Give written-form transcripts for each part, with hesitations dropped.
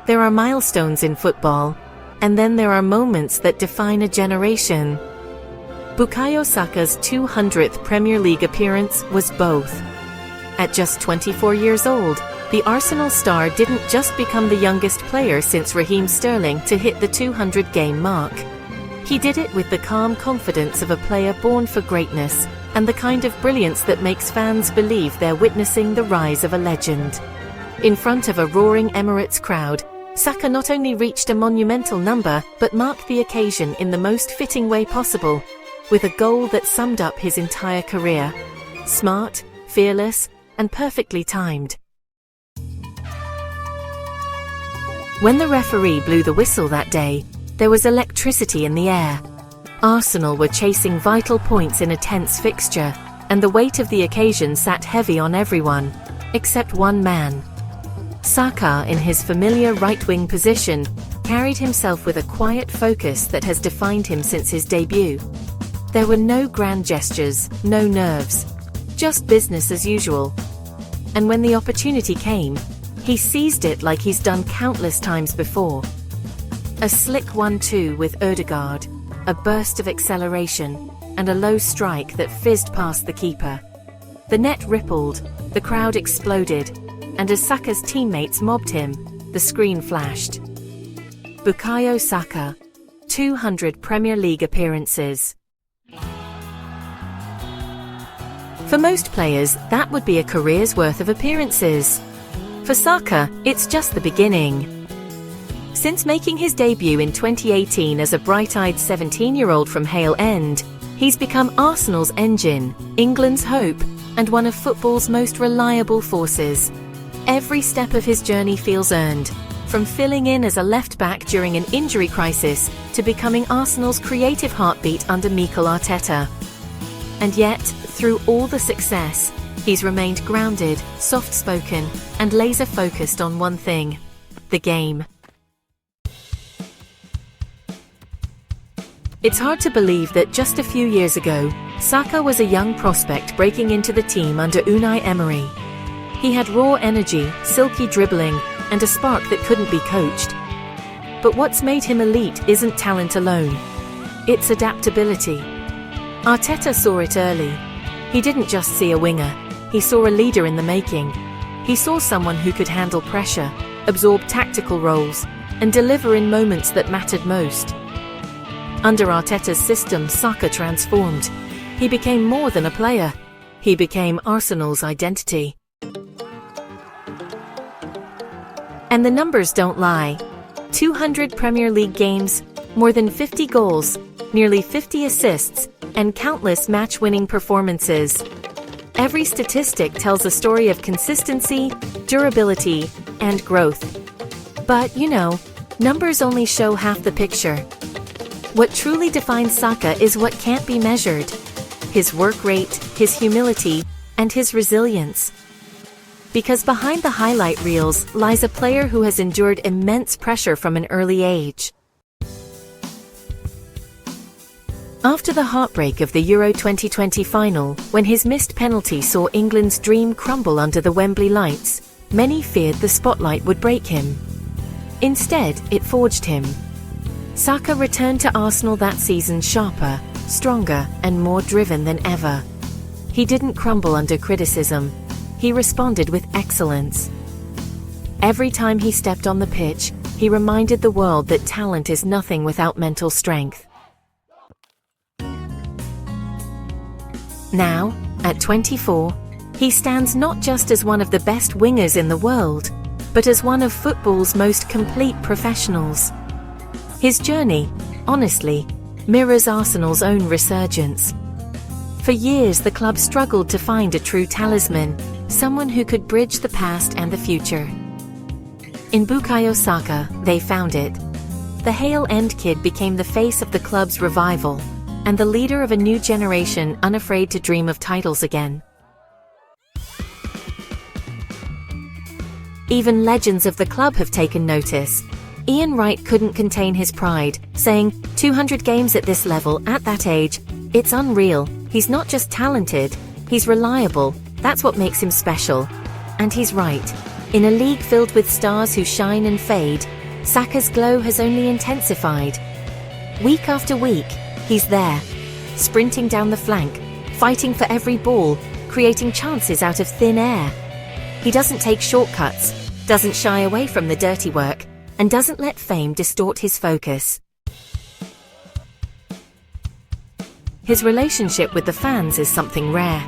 There are milestones in football, and then there are moments that define a generation. Bukayo Saka's 200th Premier League appearance was both. At just 24 years old, the Arsenal star didn't just become the youngest player since Raheem Sterling to hit the 200-game mark. He did it with the calm confidence of a player born for greatness, and the kind of brilliance that makes fans believe they're witnessing the rise of a legend. In front of a roaring Emirates crowd, Saka not only reached a monumental number, but marked the occasion in the most fitting way possible, with a goal that summed up his entire career. Smart, fearless, and perfectly timed. When the referee blew the whistle that day, there was electricity in the air. Arsenal were chasing vital points in a tense fixture, and the weight of the occasion sat heavy on everyone, except one man. Saka, in his familiar right-wing position, carried himself with a quiet focus that has defined him since his debut. There were no grand gestures, no nerves, just business as usual. And when the opportunity came, he seized it like he's done countless times before. A slick 1-2 with Ødegaard, a burst of acceleration, and a low strike that fizzed past the keeper. The net rippled, the crowd exploded, and as Saka's teammates mobbed him, the screen flashed. Bukayo Saka, 200 Premier League appearances. For most players, that would be a career's worth of appearances. For Saka, it's just the beginning. Since making his debut in 2018 as a bright-eyed 17-year-old from Hale End, he's become Arsenal's engine, England's hope, and one of football's most reliable forces. Every step of his journey feels earned, from filling in as a left-back during an injury crisis to becoming Arsenal's creative heartbeat under Mikel Arteta. And yet, through all the success, he's remained grounded, soft-spoken, and laser-focused on one thing: the game. It's hard to believe that just a few years ago, Saka was a young prospect breaking into the team under Unai Emery. He had raw energy, silky dribbling, and a spark that couldn't be coached. But what's made him elite isn't talent alone. It's adaptability. Arteta saw it early. He didn't just see a winger, he saw a leader in the making. He saw someone who could handle pressure, absorb tactical roles, and deliver in moments that mattered most. Under Arteta's system, Saka transformed. He became more than a player. He became Arsenal's identity. And the numbers don't lie. 200 Premier League games, more than 50 goals, nearly 50 assists, and countless match-winning performances. Every statistic tells a story of consistency, durability, and growth. But, numbers only show half the picture. What truly defines Saka is what can't be measured: his work rate, his humility, and his resilience. Because behind the highlight reels lies a player who has endured immense pressure from an early age. After the heartbreak of the Euro 2020 final, when his missed penalty saw England's dream crumble under the Wembley lights, many feared the spotlight would break him. Instead, it forged him. Saka returned to Arsenal that season sharper, stronger, and more driven than ever. He didn't crumble under criticism. He responded with excellence. Every time he stepped on the pitch, he reminded the world that talent is nothing without mental strength. Now, at 24, he stands not just as one of the best wingers in the world, but as one of football's most complete professionals. His journey, honestly, mirrors Arsenal's own resurgence. For years, the club struggled to find a true talisman, someone who could bridge the past and the future. In Bukayo Saka, they found it. The Hale End kid became the face of the club's revival, and the leader of a new generation unafraid to dream of titles again. Even legends of the club have taken notice. Ian Wright couldn't contain his pride, saying, 200 games at this level, at that age, it's unreal. He's not just talented, he's reliable. That's what makes him special. And he's right. In a league filled with stars who shine and fade, Saka's glow has only intensified. Week after week, he's there, sprinting down the flank, fighting for every ball, creating chances out of thin air. He doesn't take shortcuts, doesn't shy away from the dirty work, and doesn't let fame distort his focus. His relationship with the fans is something rare.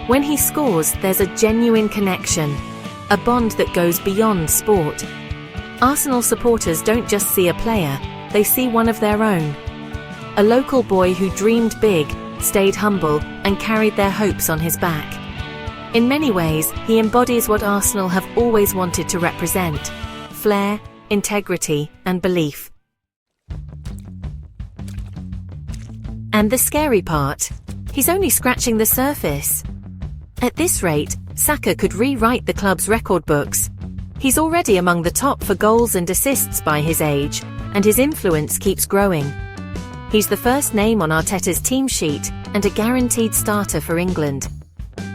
When he scores, there's a genuine connection, a bond that goes beyond sport. Arsenal supporters don't just see a player, they see one of their own. A local boy who dreamed big, stayed humble, and carried their hopes on his back. In many ways, he embodies what Arsenal have always wanted to represent: flair, integrity, and belief. And the scary part? He's only scratching the surface. At this rate, Saka could rewrite the club's record books. He's already among the top for goals and assists by his age, and his influence keeps growing. He's the first name on Arteta's team sheet and a guaranteed starter for England.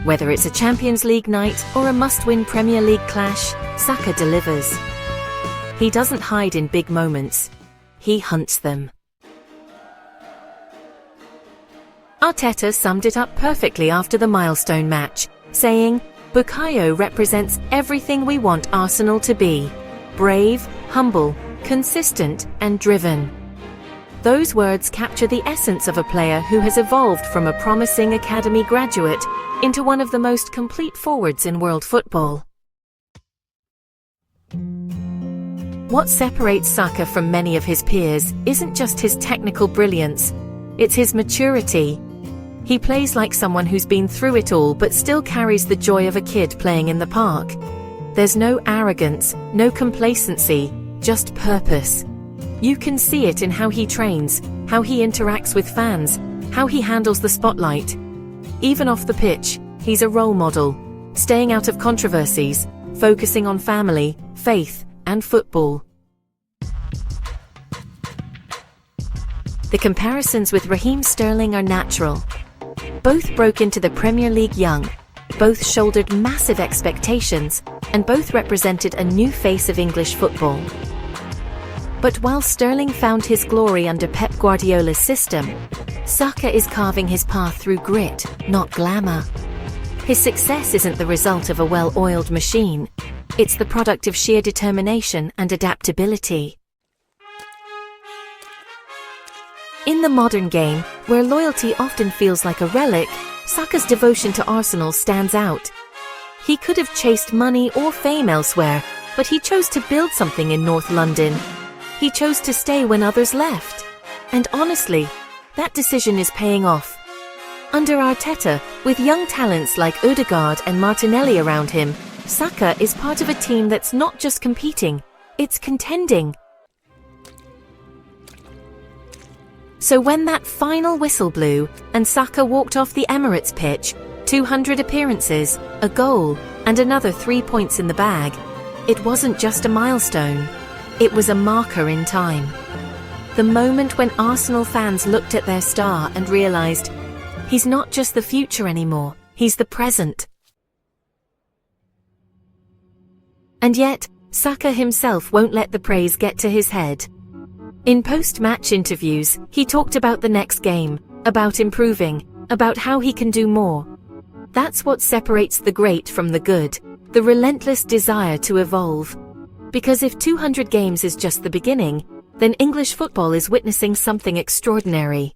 Whether it's a Champions League night or a must-win Premier League clash, Saka delivers. He doesn't hide in big moments. He hunts them. Arteta summed it up perfectly after the Milestone match, saying, "Bukayo represents everything we want Arsenal to be: brave, humble, consistent, and driven." Those words capture the essence of a player who has evolved from a promising academy graduate into one of the most complete forwards in world football. What separates Saka from many of his peers isn't just his technical brilliance, it's his maturity. He plays like someone who's been through it all but still carries the joy of a kid playing in the park. There's no arrogance, no complacency, just purpose. You can see it in how he trains, how he interacts with fans, how he handles the spotlight. Even off the pitch, he's a role model, staying out of controversies, focusing on family, faith, and football. The comparisons with Raheem Sterling are natural. Both broke into the Premier League young, both shouldered massive expectations, and both represented a new face of English football. But while Sterling found his glory under Pep Guardiola's system, Saka is carving his path through grit, not glamour. His success isn't the result of a well-oiled machine. It's the product of sheer determination and adaptability. In the modern game, where loyalty often feels like a relic, Saka's devotion to Arsenal stands out. He could have chased money or fame elsewhere, but he chose to build something in North London. He chose to stay when others left. And honestly, that decision is paying off. Under Arteta, with young talents like Odegaard and Martinelli around him, Saka is part of a team that's not just competing, it's contending. So when that final whistle blew and Saka walked off the Emirates pitch, 200 appearances, a goal, and another 3 points in the bag, it wasn't just a milestone. It was a marker in time. The moment when Arsenal fans looked at their star and realized, he's not just the future anymore, he's the present. And yet, Saka himself won't let the praise get to his head. In post-match interviews, he talked about the next game, about improving, about how he can do more. That's what separates the great from the good, the relentless desire to evolve. Because if 200 games is just the beginning, then English football is witnessing something extraordinary.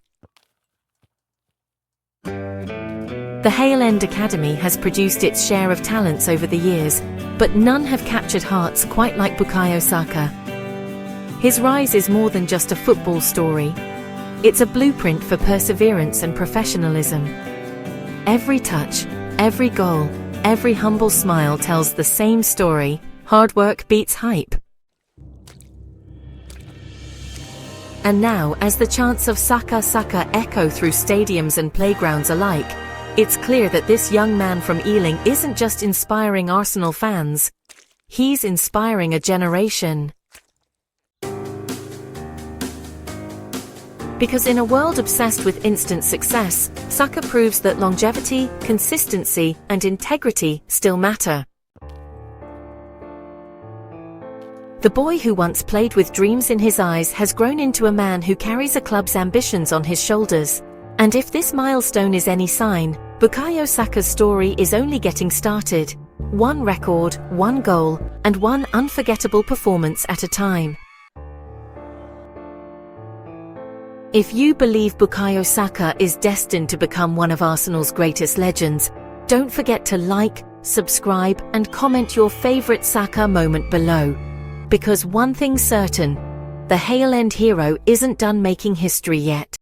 The Hale End Academy has produced its share of talents over the years, but none have captured hearts quite like Bukayo Saka. His rise is more than just a football story. It's a blueprint for perseverance and professionalism. Every touch, every goal, every humble smile tells the same story: hard work beats hype. And now, as the chants of Saka Saka echo through stadiums and playgrounds alike, it's clear that this young man from Ealing isn't just inspiring Arsenal fans. He's inspiring a generation. Because in a world obsessed with instant success, Saka proves that longevity, consistency, and integrity still matter. The boy who once played with dreams in his eyes has grown into a man who carries a club's ambitions on his shoulders. And if this milestone is any sign, Bukayo Saka's story is only getting started. One record, one goal, and one unforgettable performance at a time. If you believe Bukayo Saka is destined to become one of Arsenal's greatest legends, don't forget to like, subscribe, and comment your favorite Saka moment below. Because one thing's certain, the Hale End hero isn't done making history yet.